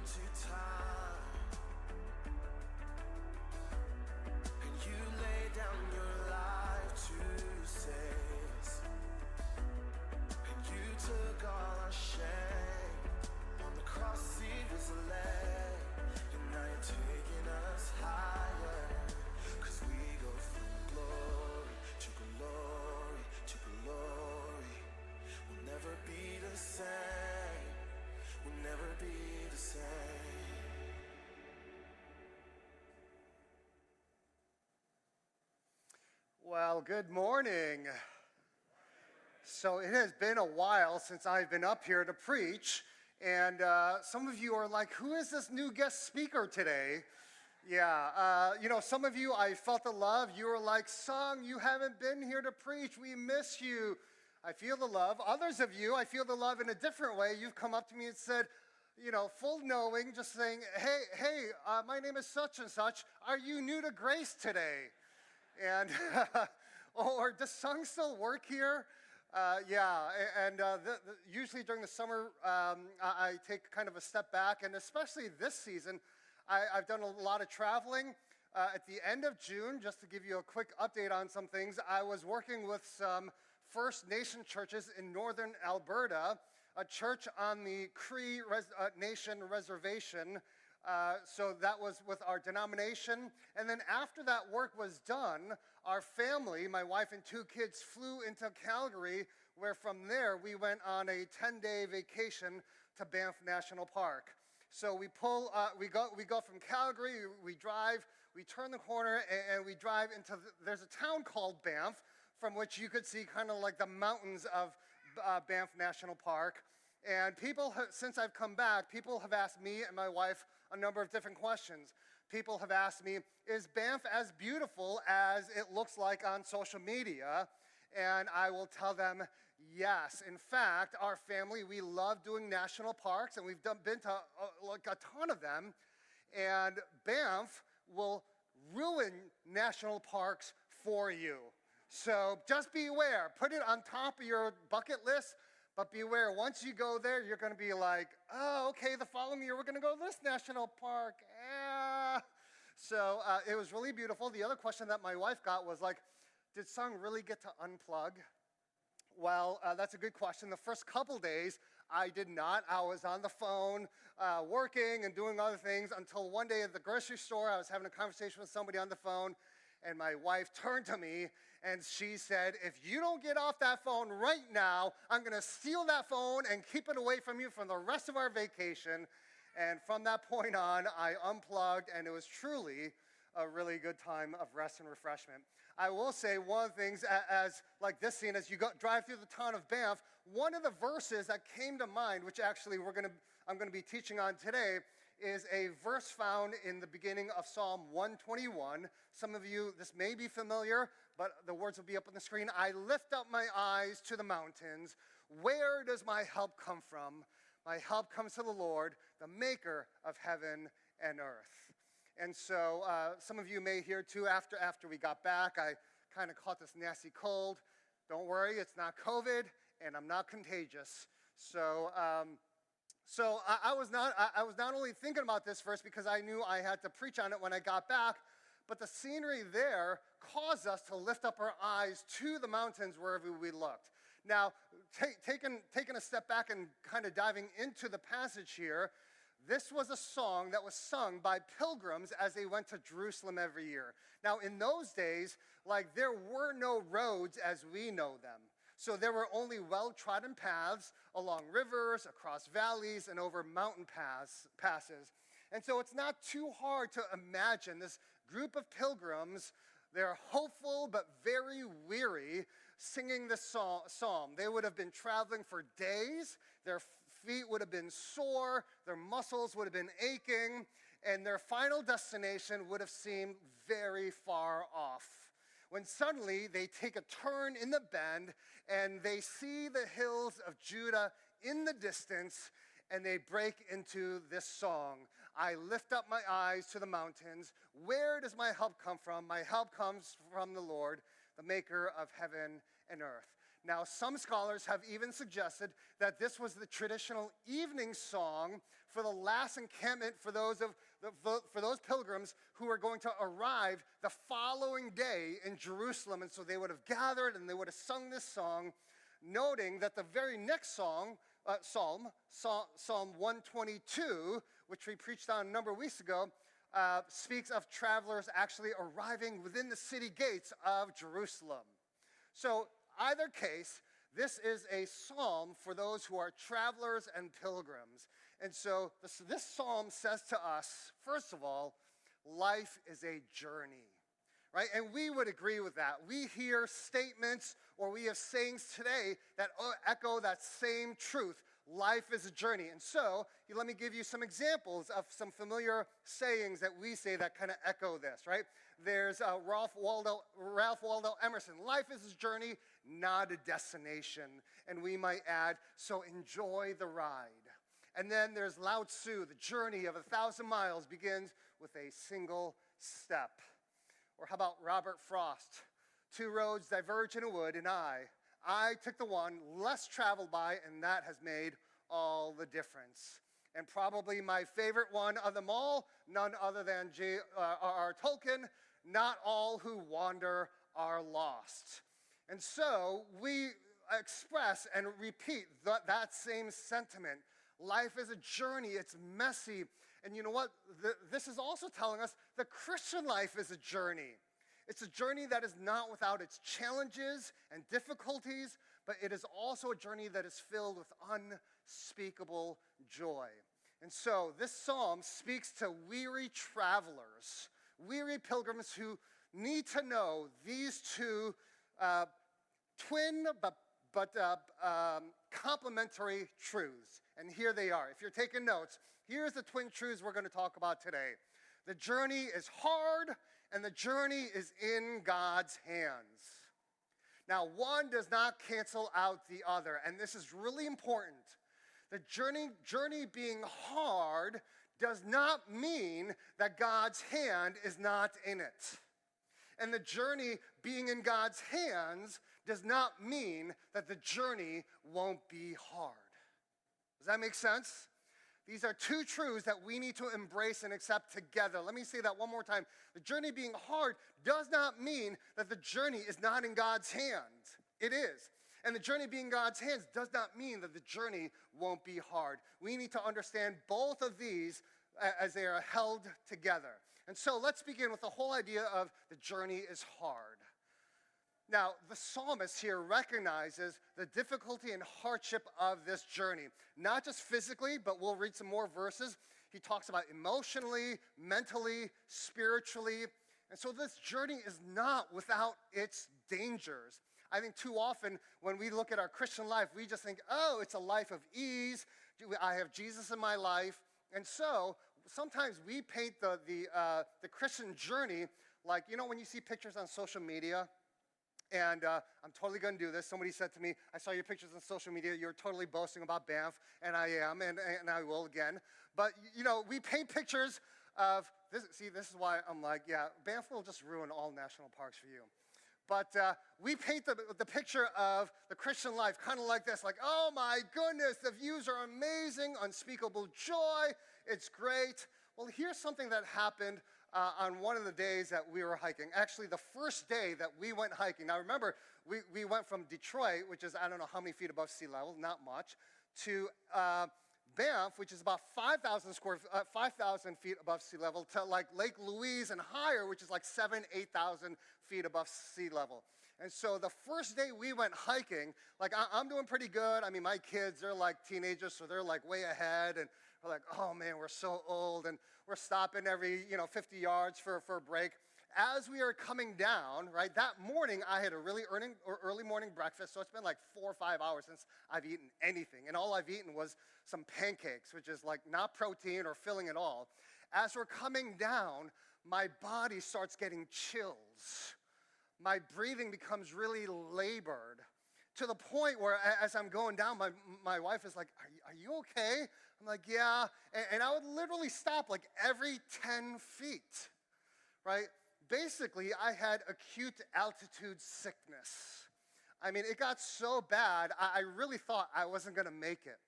into time, and you lay down your life to save us, and you took all our shame on the cross. It was led, and now you're taking us higher, 'cause we go from glory to glory to glory. We'll never be the same. We'll never be the same. Well, good morning. So it has been a while since I've been up here to preach, and some of you are like, who is this new guest speaker today? Yeah, some of you, I felt the love. You were like, Sung, you haven't been here to preach. We miss you. I feel the love. Others of you, I feel the love in a different way. You've come up to me and said, full knowing, just saying, hey, my name is such and such. Are you new to Grace today? And, or does Sung still work here? Usually during the summer, I take kind of a step back, and especially this season, I've done a lot of traveling. At the end of June, just to give you a quick update on some things, I was working with some First Nation churches in northern Alberta, a church on the Cree Nation reservation. So that was with our denomination. And then after that work was done, our family, my wife and 2 kids, flew into Calgary, where from there we went on a 10-day vacation to Banff National Park. So we go from Calgary, we drive, we turn the corner, and we drive into, there's a town called Banff, from which you could see kind of like the mountains of Banff National Park. And since I've come back, people have asked me and my wife a number of different questions. People have asked me, is Banff as beautiful as it looks like on social media? And I will tell them, yes. In fact, our family, we love doing national parks, and we've been to a ton of them. And Banff will ruin national parks for you. So just beware. Put it on top of your bucket list. But beware, once you go there, you're going to be like, oh, okay, the following year we're going to go to this national park. So it was really beautiful. The other question that my wife got was like, did Sung really get to unplug? Well, that's a good question. The first couple days, I did not. I was on the phone working and doing other things until one day at the grocery store, I was having a conversation with somebody on the phone, and my wife turned to me and she said, if you don't get off that phone right now, I'm going to steal that phone and keep it away from you for the rest of our vacation. And from that point on, I unplugged, and it was truly a really good time of rest and refreshment. I will say one of the things, as like this scene, as you drive through the town of Banff, one of the verses that came to mind, which actually I'm going to be teaching on today, is a verse found in the beginning of Psalm 121. Some of you, this may be familiar, but the words will be up on the screen. I lift up my eyes to the mountains. Where does my help come from? My help comes to the Lord, the maker of heaven and earth. And so some of you may hear too, after we got back, I kind of caught this nasty cold. Don't worry, it's not COVID, and I'm not contagious. So I was not only thinking about this verse because I knew I had to preach on it when I got back, but the scenery there caused us to lift up our eyes to the mountains wherever we looked. Now, taking a step back and kind of diving into the passage here, this was a song that was sung by pilgrims as they went to Jerusalem every year. Now, in those days, there were no roads as we know them. So there were only well-trodden paths along rivers, across valleys, and over mountain passes. And so it's not too hard to imagine this group of pilgrims. They're hopeful but very weary, singing this psalm. They would have been traveling for days. Their feet would have been sore. Their muscles would have been aching. And their final destination would have seemed very far off, when suddenly they take a turn in the bend and they see the hills of Judah in the distance, and they break into this song. I lift up my eyes to the mountains. Where does my help come from? My help comes from the Lord, the maker of heaven and earth. Now, some scholars have even suggested that this was the traditional evening song for the last encampment for those pilgrims who were going to arrive the following day in Jerusalem. And so they would have gathered and they would have sung this song, noting that the very next Psalm 122, which we preached on a number of weeks ago, speaks of travelers actually arriving within the city gates of Jerusalem. So either case, this is a psalm for those who are travelers and pilgrims. And so this psalm says to us, first of all, life is a journey, right? And we would agree with that. We hear statements or we have sayings today that echo that same truth. Life is a journey. And so let me give you some examples of some familiar sayings that we say that kind of echo this, right? There's Ralph Waldo Emerson. Life is a journey, not a destination. And we might add, so enjoy the ride. And then there's Lao Tzu. The journey of 1,000 miles begins with a single step. Or how about Robert Frost? Two roads diverge in a wood, and I took the one less traveled by, and that has made all the difference. And probably my favorite one of them all, none other than J.R.R. Tolkien, not all who wander are lost. And so we express and repeat that same sentiment. Life is a journey, it's messy. And you know what? This is also telling us the Christian life is a journey. It's a journey that is not without its challenges and difficulties, but it is also a journey that is filled with unspeakable joy. And so this psalm speaks to weary travelers, weary pilgrims who need to know these two twin but complementary truths. And here they are. If you're taking notes, here's the twin truths we're going to talk about today. The journey is hard, and the journey is in God's hands. Now, one does not cancel out the other, and this is really important. The journey being hard does not mean that God's hand is not in it. And the journey being in God's hands does not mean that the journey won't be hard. Does that make sense? These are two truths that we need to embrace and accept together. Let me say that one more time. The journey being hard does not mean that the journey is not in God's hands. It is. And the journey being in God's hands does not mean that the journey won't be hard. We need to understand both of these as they are held together. And so let's begin with the whole idea of the journey is hard. Now, the psalmist here recognizes the difficulty and hardship of this journey, not just physically, but we'll read some more verses. He talks about emotionally, mentally, spiritually. And so this journey is not without its dangers. I think too often when we look at our Christian life, we just think, oh, it's a life of ease. I have Jesus in my life. And so sometimes we paint the Christian journey like, you know, when you see pictures on social media, and I'm totally going to do this. Somebody said to me, I saw your pictures on social media. You're totally boasting about Banff, and I am, and I will again. But, you know, we paint pictures of, this is why I'm like, yeah, Banff will just ruin all national parks for you. But we paint the picture of the Christian life kind of like this, like, oh my goodness, the views are amazing, unspeakable joy, it's great. Well, here's something that happened on one of the days that we were hiking. Actually, the first day that we went hiking. Now, remember, we went from Detroit, which is, I don't know how many feet above sea level, not much, to Banff, which is about 5,000 feet above sea level, to like Lake Louise and higher, which is like 8,000 feet above sea level. And so the first day we went hiking, like I'm doing pretty good. I mean, my kids, they're like teenagers, so they're like way ahead, and we're like, oh man, we're so old, and we're stopping every 50 yards for a break. As we are coming down, right, that morning I had a really early morning breakfast, so it's been like 4 or 5 hours since I've eaten anything, and all I've eaten was some pancakes, which is like not protein or filling at all. As we're coming down, my body starts getting chills. My breathing becomes really labored to the point where as I'm going down, my wife is like, are you okay? I'm like, yeah. And I would literally stop like every 10 feet, right? Basically, I had acute altitude sickness. I mean, it got so bad, I really thought I wasn't going to make it.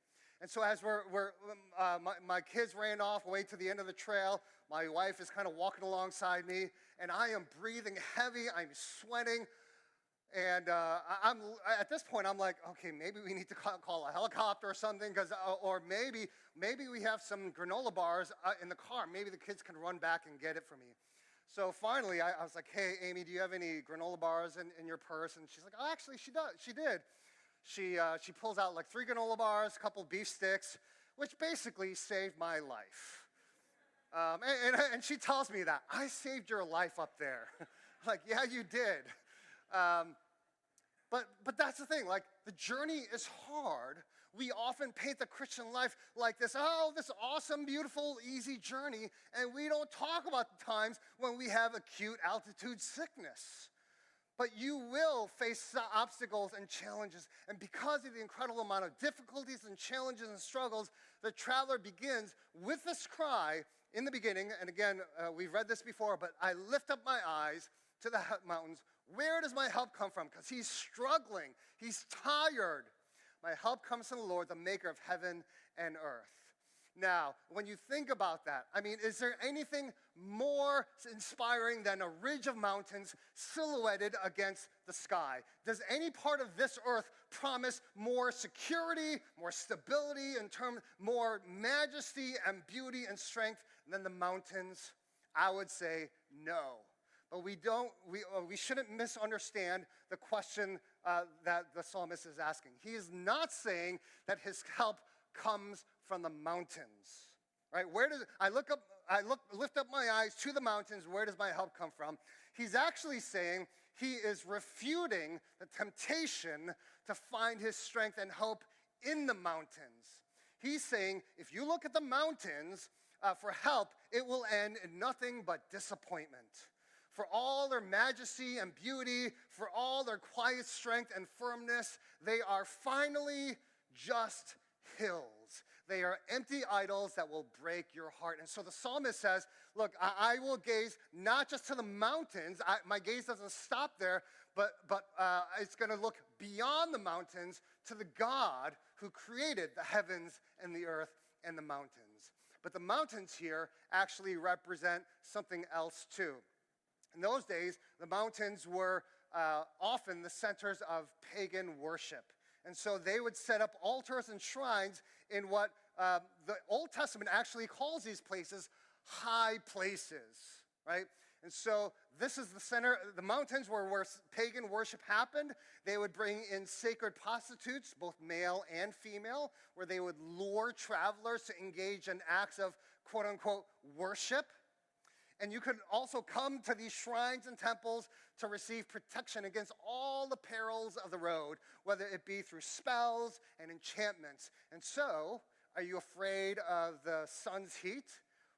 And so as my kids ran off away to the end of the trail, my wife is kind of walking alongside me, and I am breathing heavy, I'm sweating, and at this point, I'm like, okay, maybe we need to call a helicopter or something, or maybe we have some granola bars in the car. Maybe the kids can run back and get it for me. So finally, I was like, hey, Amy, do you have any granola bars in your purse? And she's like, oh, actually, she does. She did. She pulls out like 3 granola bars, a couple beef sticks, which basically saved my life. And she tells me that, I saved your life up there. Like, yeah, you did. But that's the thing, like, the journey is hard. We often paint the Christian life like this awesome, beautiful, easy journey, and we don't talk about the times when we have acute altitude sickness. But you will face obstacles and challenges, and because of the incredible amount of difficulties and challenges and struggles, the traveler begins with this cry in the beginning, and again, we've read this before, but I lift up my eyes to the mountains. Where does my help come from? Because he's struggling. He's tired. My help comes from the Lord, the maker of heaven and earth. Now, when you think about that, I mean, is there anything more inspiring than a ridge of mountains silhouetted against the sky? Does any part of this earth promise more security, more stability, more majesty and beauty and strength than the mountains? I would say no. But we shouldn't misunderstand the question that the psalmist is asking. He is not saying that his help comes from the mountains, right? Lift up my eyes to the mountains. Where does my help come from? He's actually saying he is refuting the temptation to find his strength and hope in the mountains. He's saying if you look at the mountains for help, it will end in nothing but disappointment. For all their majesty and beauty, for all their quiet strength and firmness, they are finally just hills. They are empty idols that will break your heart. And so the psalmist says, look, I will gaze not just to the mountains. My gaze doesn't stop there, but it's going to look beyond the mountains to the God who created the heavens and the earth and the mountains. But the mountains here actually represent something else too. In those days, the mountains were often the centers of pagan worship. And so they would set up altars and shrines in what the Old Testament actually calls these places high places, right? And so this is the center, the mountains were where pagan worship happened. They would bring in sacred prostitutes, both male and female, where they would lure travelers to engage in acts of quote-unquote worship. And you could also come to these shrines and temples to receive protection against all the perils of the road, whether it be through spells and enchantments. And so, are you afraid of the sun's heat?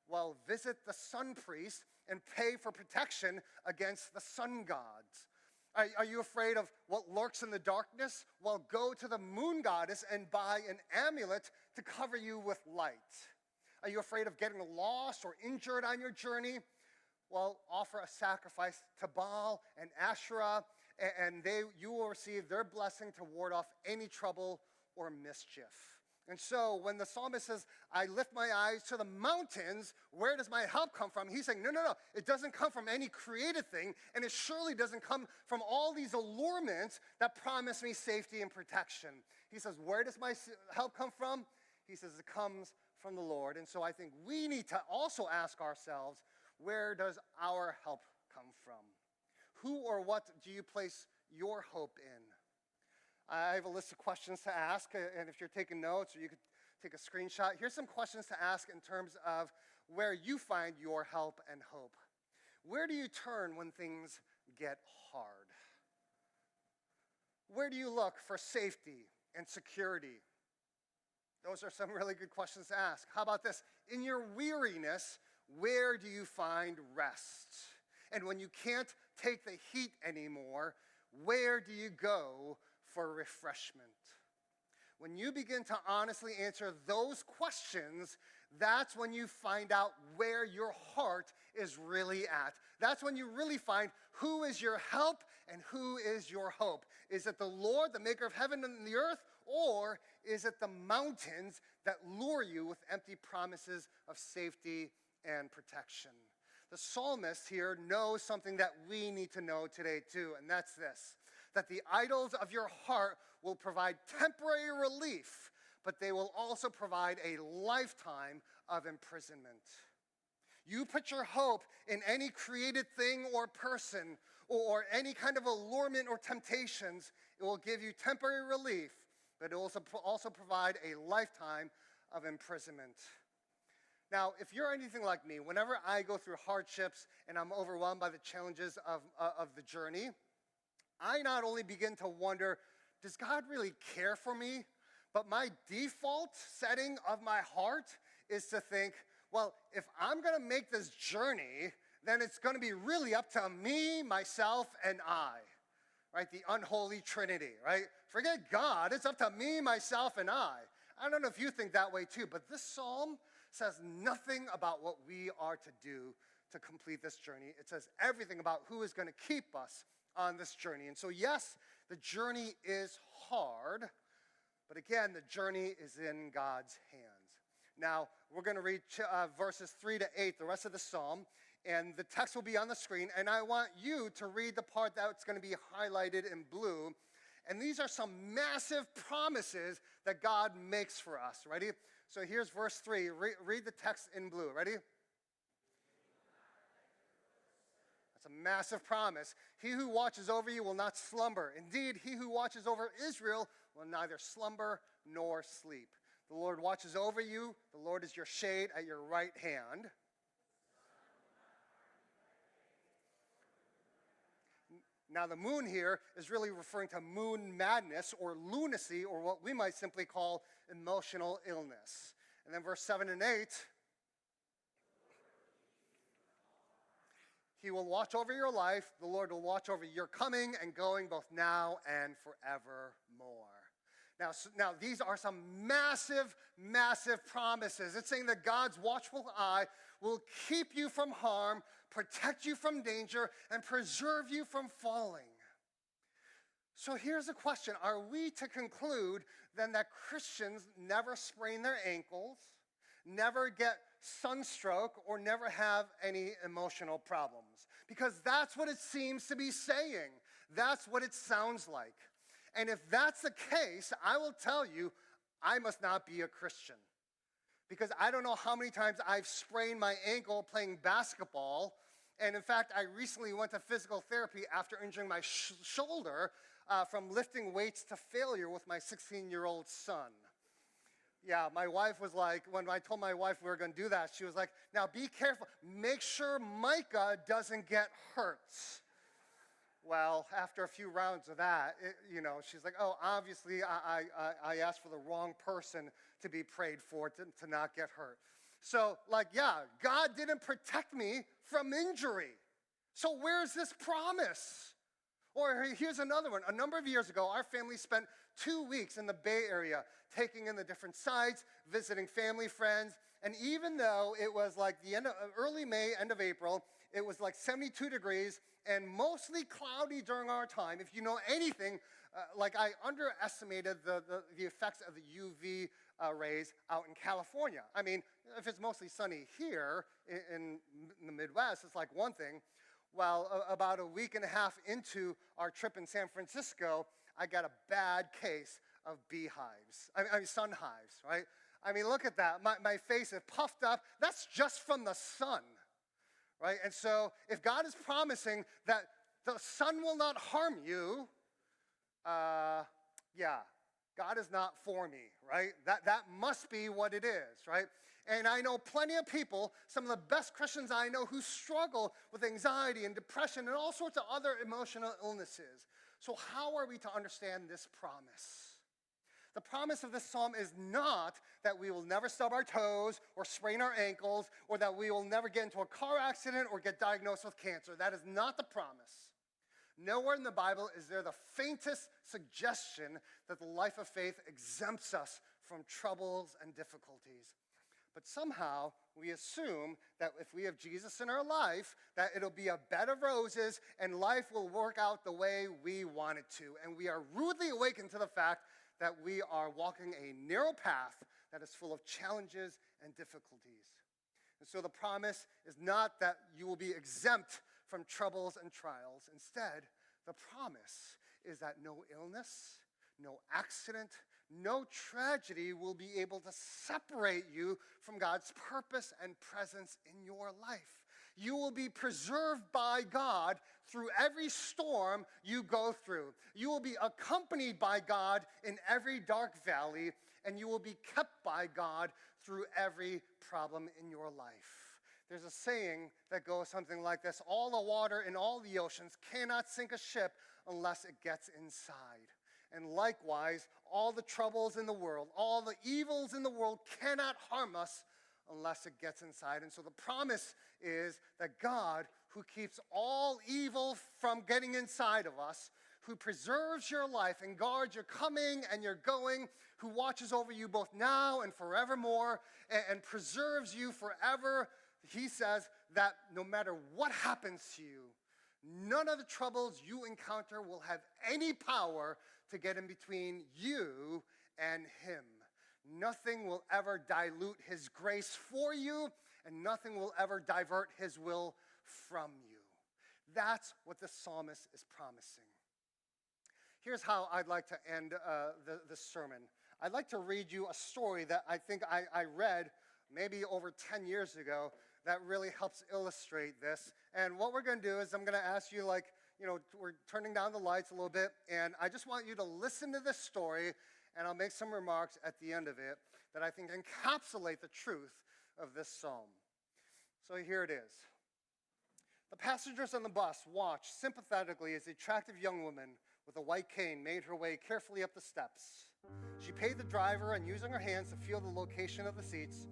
Well, visit the sun priest and pay for protection against the sun gods. Are you afraid of what lurks in the darkness? Well, go to the moon goddess and buy an amulet to cover you with light. Are you afraid of getting lost or injured on your journey? Well, offer a sacrifice to Baal and Asherah, and you will receive their blessing to ward off any trouble or mischief. And so when the psalmist says, I lift my eyes to the mountains, where does my help come from? He's saying, no. It doesn't come from any created thing, and it surely doesn't come from all these allurements that promise me safety and protection. He says, where does my help come from? He says, it comes from the Lord. And so I think we need to also ask ourselves, where does our help come from? Who or what do you place your hope in? I have a list of questions to ask, and if you're taking notes or you could take a screenshot, here's some questions to ask in terms of where you find your help and hope. Where do you turn when things get hard? Where do you look for safety and security? Those are some really good questions to ask. How about this? In your weariness, where do you find rest? And when you can't take the heat anymore, where do you go for refreshment? When you begin to honestly answer those questions, that's when you find out where your heart is really at. That's when you really find who is your help And who is your hope? Is it the Lord, the maker of heaven and the earth, or is it the mountains that lure you with empty promises of safety and protection? The psalmist here knows something that we need to know today too, and that's this, that the idols of your heart will provide temporary relief, but they will also provide a lifetime of imprisonment. You put your hope in any created thing or person or any kind of allurement or temptations, it will give you temporary relief, but it will also provide a lifetime of imprisonment. Now, if you're anything like me, whenever I go through hardships and I'm overwhelmed by the challenges of the journey, I not only begin to wonder, does God really care for me? But my default setting of my heart is to think, well, if I'm going to make this journey, then it's going to be really up to me, myself, and I, right? The unholy trinity, right? Forget God. It's up to me, myself, and I. I don't know if you think that way too, but this psalm says nothing about what we are to do to complete this journey. It says everything about who is going to keep us on this journey. And so, yes, the journey is hard, but again, the journey is in God's hands. Now, we're going to read verses 3 to 8, the rest of the psalm, and the text will be on the screen, and I want you to read the part that's going to be highlighted in blue. And these are some massive promises that God makes for us. Ready? So here's verse 3. Read the text in blue. Ready? That's a massive promise. He who watches over you will not slumber. Indeed, he who watches over Israel will neither slumber nor sleep. The Lord watches over you. The Lord is your shade at your right hand. Now, the moon here is really referring to moon madness or lunacy, or what we might simply call emotional illness. And then verse 7 and 8, he will watch over your life. The Lord will watch over your coming and going both now and forevermore. Now, these are some massive, massive promises. It's saying that God's watchful eye will keep you from harm, protect you from danger, and preserve you from falling. So here's a question. Are we to conclude then that Christians never sprain their ankles, never get sunstroke, or never have any emotional problems? Because that's what it seems to be saying. That's what it sounds like. And if that's the case, I will tell you, I must not be a Christian. Because I don't know how many times I've sprained my ankle playing basketball. And in fact, I recently went to physical therapy after injuring my shoulder from lifting weights to failure with my 16-year-old son. Yeah, my wife was like, when I told my wife we were going to do that, she was like, now be careful. Make sure Micah doesn't get hurt. Well, after a few rounds of that, she's like, oh, obviously I asked for the wrong person to be prayed for to not get hurt. So, God didn't protect me from injury. So where's this promise? Or here's another one. A number of years ago, our family spent 2 weeks in the Bay Area, taking in the different sites, visiting family, friends. And even though it was like the end of early May, end of April, it was like 72 degrees and mostly cloudy during our time. If you know anything, I underestimated the effects of the UV rays out in California. I mean, if it's mostly sunny here in the Midwest, it's like one thing. Well, about a week and a half into our trip in San Francisco, I got a bad case of beehives. I mean sun hives, right? I mean, look at that. My face is puffed up. That's just from the sun, right? And so if God is promising that the sun will not harm you, God is not for me, right? That must be what it is, right? And I know plenty of people, some of the best Christians I know, who struggle with anxiety and depression and all sorts of other emotional illnesses. So how are we to understand this promise? The promise of this psalm is not that we will never stub our toes or sprain our ankles or that we will never get into a car accident or get diagnosed with cancer. That is not the promise. Nowhere in the Bible is there the faintest suggestion that the life of faith exempts us from troubles and difficulties. But somehow we assume that if we have Jesus in our life, that it'll be a bed of roses and life will work out the way we want it to. And we are rudely awakened to the fact that we are walking a narrow path that is full of challenges and difficulties. And so the promise is not that you will be exempt from troubles and trials. Instead, the promise is that no illness, no accident, no tragedy will be able to separate you from God's purpose and presence in your life. You will be preserved by God through every storm you go through. You will be accompanied by God in every dark valley, and you will be kept by God through every problem in your life. There's a saying that goes something like this: all the water in all the oceans cannot sink a ship unless it gets inside. And likewise, all the troubles in the world, all the evils in the world cannot harm us unless it gets inside. And so the promise is that God, who keeps all evil from getting inside of us, who preserves your life and guards your coming and your going, who watches over you both now and forevermore, and preserves you forever, he says that no matter what happens to you, none of the troubles you encounter will have any power to get in between you and him. Nothing will ever dilute his grace for you, and nothing will ever divert his will from you. That's what the psalmist is promising. Here's how I'd like to end the sermon. I'd like to read you a story that I think I read maybe over 10 years ago that really helps illustrate this. And what we're going to do is I'm going to ask you, we're turning down the lights a little bit, and I just want you to listen to this story, and I'll make some remarks at the end of it that I think encapsulate the truth of this psalm. So here it is. The passengers on the bus watched sympathetically as the attractive young woman with a white cane made her way carefully up the steps. She paid the driver, and using her hands to feel the location of the seats,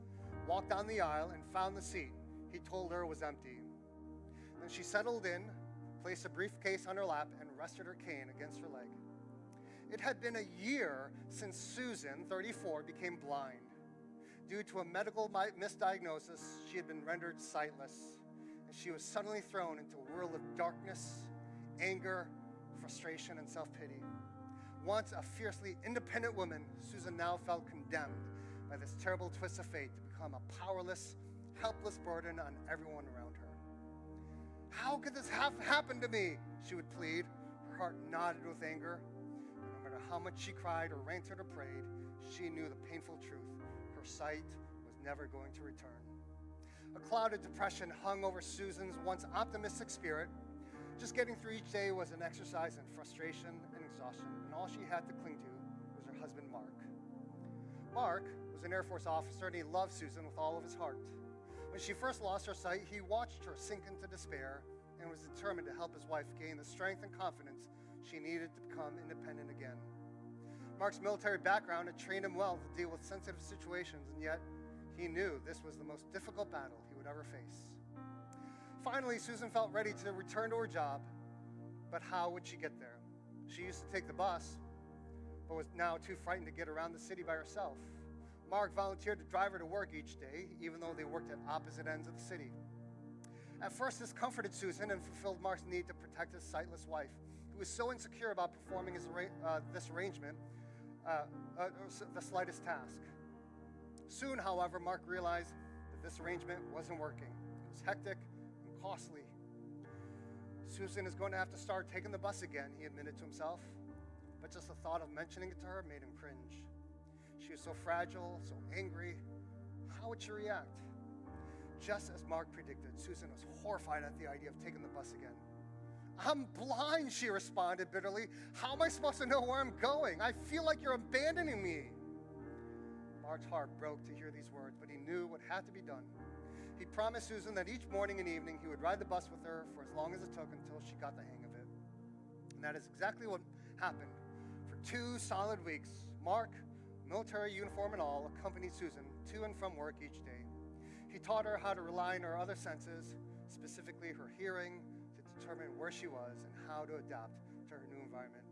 walked down the aisle and found the seat he told her was empty. Then she settled in, placed a briefcase on her lap, and rested her cane against her leg. It had been a year since Susan, 34, became blind. Due to a medical misdiagnosis, she had been rendered sightless, and she was suddenly thrown into a whirl of darkness, anger, frustration, and self-pity. Once a fiercely independent woman, Susan now felt condemned by this terrible twist of fate to become a powerless, helpless burden on everyone around her. How could this have happened to me? She would plead, her heart knotted with anger. No matter how much she cried or ranted or prayed, she knew the painful truth. Her sight was never going to return. A cloud of depression hung over Susan's once optimistic spirit. Just getting through each day was an exercise in frustration and exhaustion, and all she had to cling to was her husband, Mark. Mark was an Air Force officer, and he loved Susan with all of his heart. When she first lost her sight, he watched her sink into despair and was determined to help his wife gain the strength and confidence she needed to become independent again. Mark's military background had trained him well to deal with sensitive situations, and yet he knew this was the most difficult battle he would ever face. Finally, Susan felt ready to return to her job, but how would she get there? She used to take the bus, but was now too frightened to get around the city by herself. Mark volunteered to drive her to work each day, even though they worked at opposite ends of the city. At first, this comforted Susan and fulfilled Mark's need to protect his sightless wife, who was so insecure about performing this arrangement, the slightest task. Soon, however, Mark realized that this arrangement wasn't working. It was hectic and costly. Susan is going to have to start taking the bus again, he admitted to himself, but just the thought of mentioning it to her made him cringe. She was so fragile, so angry. How would she react? Just as Mark predicted, Susan was horrified at the idea of taking the bus again. "I'm blind," she responded bitterly. "How am I supposed to know where I'm going? I feel like you're abandoning me." Mark's heart broke to hear these words, but he knew what had to be done. He promised Susan that each morning and evening he would ride the bus with her for as long as it took until she got the hang of it. And that is exactly what happened. For 2 solid weeks, Mark, military uniform and all, accompanied Susan to and from work each day. He taught her how to rely on her other senses, specifically her hearing, to determine where she was and how to adapt to her new environment.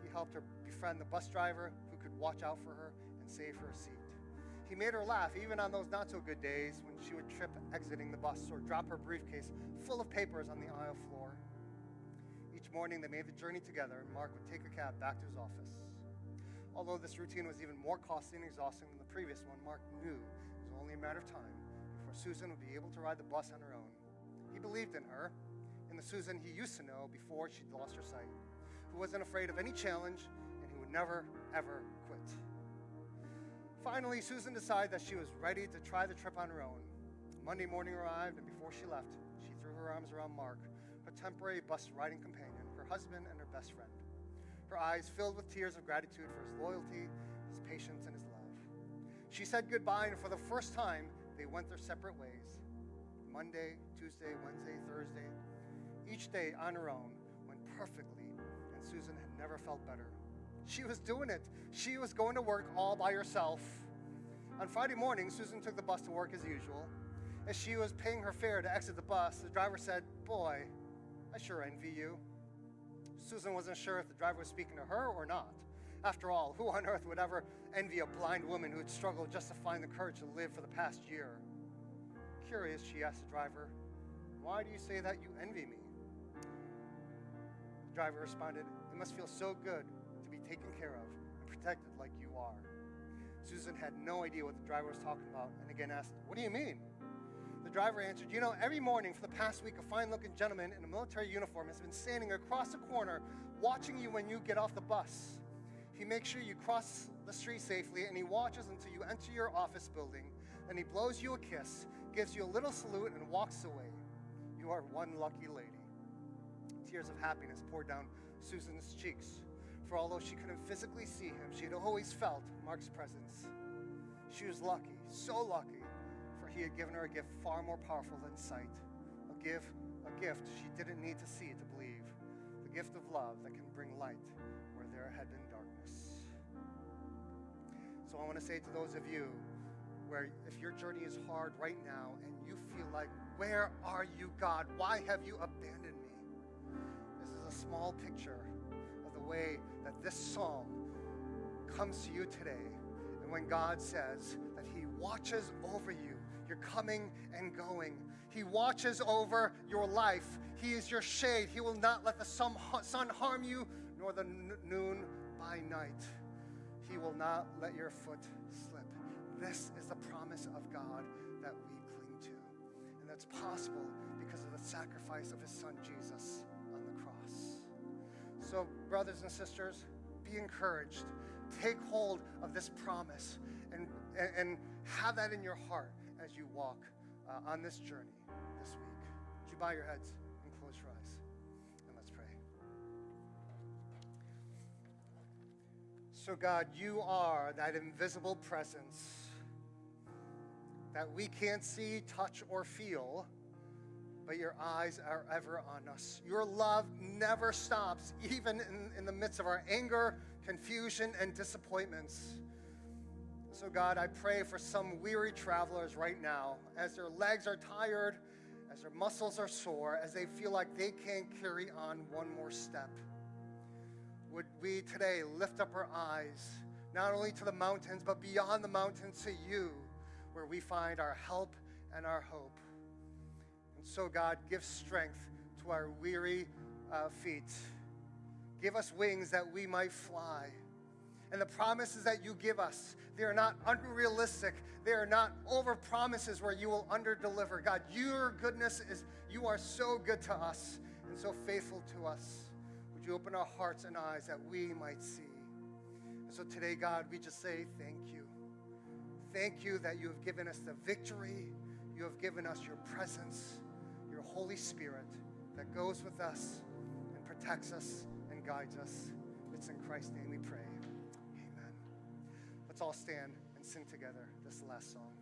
He helped her befriend the bus driver who could watch out for her and save her a seat. He made her laugh even on those not-so-good days when she would trip exiting the bus or drop her briefcase full of papers on the aisle floor. Each morning, they made the journey together, and Mark would take a cab back to his office. Although this routine was even more costly and exhausting than the previous one, Mark knew it was only a matter of time before Susan would be able to ride the bus on her own. He believed in her, in the Susan he used to know before she'd lost her sight, who wasn't afraid of any challenge and who would never, ever quit. Finally, Susan decided that she was ready to try the trip on her own. Monday morning arrived, and before she left, she threw her arms around Mark, her temporary bus riding companion, her husband, and her best friend. Her eyes filled with tears of gratitude for his loyalty, his patience, and his love. She said goodbye, and for the first time, they went their separate ways. Monday, Tuesday, Wednesday, Thursday. Each day on her own went perfectly, and Susan had never felt better. She was doing it. She was going to work all by herself. On Friday morning, Susan took the bus to work as usual. As she was paying her fare to exit the bus, the driver said, "Boy, I sure envy you." Susan wasn't sure if the driver was speaking to her or not. After all, who on earth would ever envy a blind woman who had struggled just to find the courage to live for the past year? Curious, she asked the driver, "Why do you say that you envy me?" The driver responded, "It must feel so good to be taken care of and protected like you are." Susan had no idea what the driver was talking about and again asked, "What do you mean?" The driver answered, "You know, every morning for the past week, a fine-looking gentleman in a military uniform has been standing across the corner watching you when you get off the bus. He makes sure you cross the street safely, and he watches until you enter your office building. Then he blows you a kiss, gives you a little salute, and walks away. You are one lucky lady." Tears of happiness poured down Susan's cheeks, for although she couldn't physically see him, she had always felt Mark's presence. She was lucky, so lucky, for he had given her a gift far more powerful than sight, a gift she didn't need to see to believe, the gift of love that can bring light where there had been darkness. So I want to say to those of you where if your journey is hard right now and you feel like, "Where are you, God? Why have you abandoned me?" This is a small picture of the way that this psalm comes to you today. And when God says that he watches over you, you're coming and going. He watches over your life. He is your shade. He will not let the sun harm you, nor the noon by night. He will not let your foot slip. This is the promise of God that we cling to. And that's possible because of the sacrifice of his son Jesus on the cross. So, brothers and sisters, be encouraged. Take hold of this promise and have that in your heart as you walk on this journey this week. Would you bow your heads and close your eyes? And let's pray. So God, you are that invisible presence that we can't see, touch, or feel, but your eyes are ever on us. Your love never stops, even in the midst of our anger, confusion, and disappointments. So God, I pray for some weary travelers right now, as their legs are tired, as their muscles are sore, as they feel like they can't carry on one more step. Would we today lift up our eyes, not only to the mountains, but beyond the mountains to you, where we find our help and our hope. And so, God, give strength to our weary feet. Give us wings that we might fly. And the promises that you give us, they are not unrealistic. They are not over promises where you will under-deliver. God, your goodness is, you are so good to us and so faithful to us. Would you open our hearts and eyes that we might see? And so today, God, we just say thank you. Thank you that you have given us the victory. You have given us your presence, your Holy Spirit that goes with us and protects us and guides us. It's in Christ's name we pray. Amen. Let's all stand and sing together this last song.